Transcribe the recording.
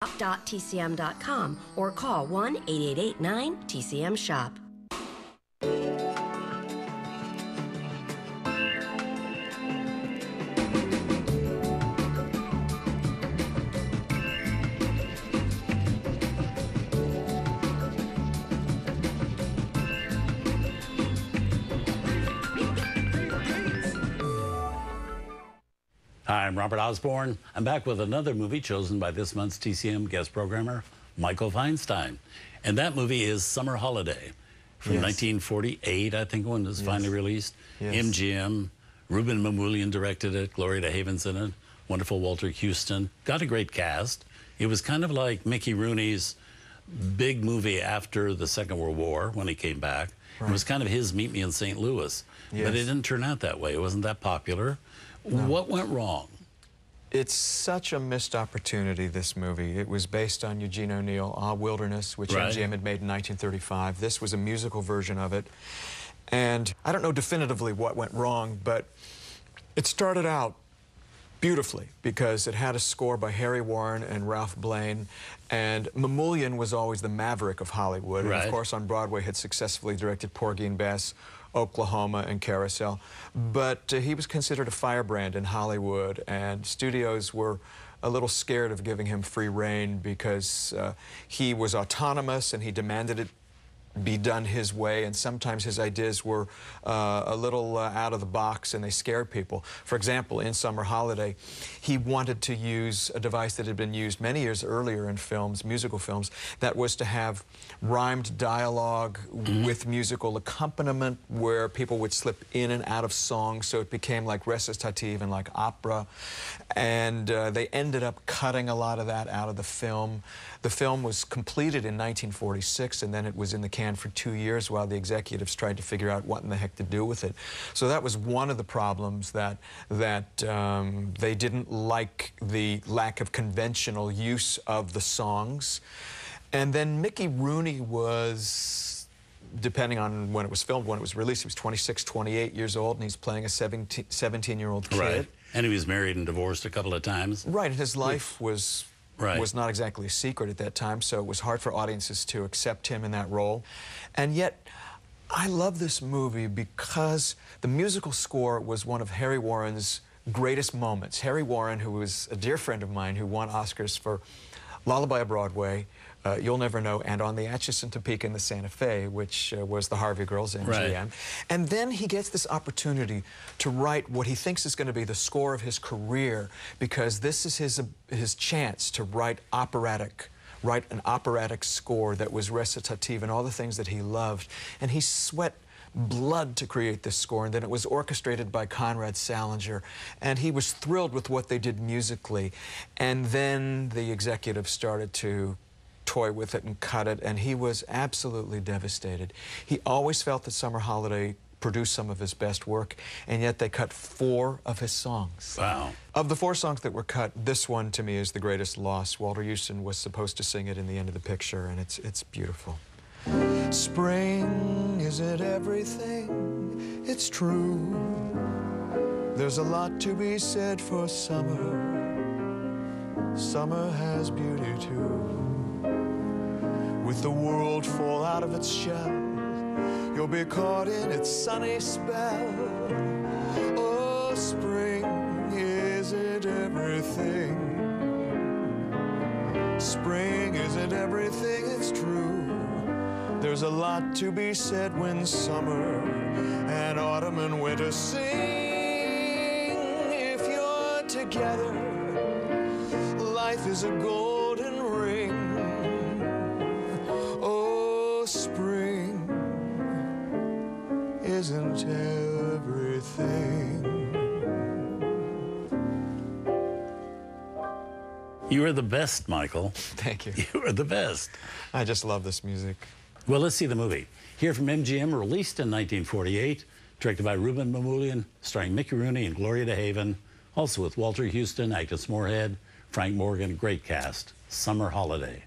shop.tcm.com or call 1-888-9-TCM-SHOP. Hi, I'm Robert Osborne. I'm back with another movie chosen by this month's TCM guest programmer, Michael Feinstein. And that movie is Summer Holiday from 1948, I think, when it was finally released. MGM, Ruben Mamoulian directed it, Gloria DeHaven's in it, wonderful Walter Houston. Got a great cast. It was kind of like Mickey Rooney's big movie after the Second World War when he came back. Right. It was kind of his Meet Me in St. Louis. But it didn't turn out that way. It wasn't that popular. No. What went wrong? It's such a missed opportunity, this movie. It was based on Eugene O'Neill, Wilderness, which MGM had made in 1935. This was a musical version of it. And I don't know definitively what went wrong, but it started out beautifully because it had a score by Harry Warren and Ralph Blaine, and Mamoulian was always the maverick of Hollywood. And of course, on Broadway had successfully directed Porgy and Bess, Oklahoma, and Carousel. But he was considered a firebrand in Hollywood, and studios were a little scared of giving him free rein because he was autonomous and he demanded it be done his way, and sometimes his ideas were a little out of the box and they scared people. For example, in Summer Holiday, he wanted to use a device that had been used many years earlier in films, musical films, that was to have rhymed dialogue with musical accompaniment where people would slip in and out of songs, so it became like recitative and like opera. And they ended up cutting a lot of that out of the film. The film was completed in 1946, and then it was in the can for 2 years while the executives tried to figure out what in the heck to do with it. So that was one of the problems, that they didn't like the lack of conventional use of the songs. And then Mickey Rooney was, depending on when it was filmed, when it was released, he was 26, 28 years old, and he's playing a 17-year-old kid. Right. And he was married and divorced a couple of times. Right, and his life was not exactly a secret at that time, so it was hard for audiences to accept him in that role. And yet, I love this movie because the musical score was one of Harry Warren's greatest moments. Harry Warren, who was a dear friend of mine, who won Oscars for Lullaby of Broadway, You'll Never Know, and on the Atchison, Topeka, and the Santa Fe, which was the Harvey Girls, MGM. And then he gets this opportunity to write what he thinks is going to be the score of his career, because this is his chance to write an operatic score that was recitative and all the things that he loved. And he sweat blood to create this score, and then it was orchestrated by Conrad Salinger, and he was thrilled with what they did musically. And then the executives started to toy with it and cut it, and he was absolutely devastated. He always felt that Summer Holiday produced some of his best work, and yet they cut 4 of his songs. Wow. Of the 4 songs that were cut, this one to me is the greatest loss. Walter Houston was supposed to sing it in the end of the picture, and it's beautiful. Spring isn't everything, it's true. There's a lot to be said for summer. Summer has beauty too. With the world full out of its shell, you'll be caught in its sunny spell. Oh, spring isn't everything. Spring isn't everything, it's true. There's a lot to be said when summer and autumn and winter sing. If you're together, life is a golden ring. Oh, spring isn't everything. You are the best, Michael. Thank you. You are the best. I just love this music. Well, let's see the movie. Here from MGM, released in 1948, directed by Ruben Mamoulian, starring Mickey Rooney and Gloria DeHaven, also with Walter Houston, Agnes Moorehead, Frank Morgan, great cast. Summer Holiday.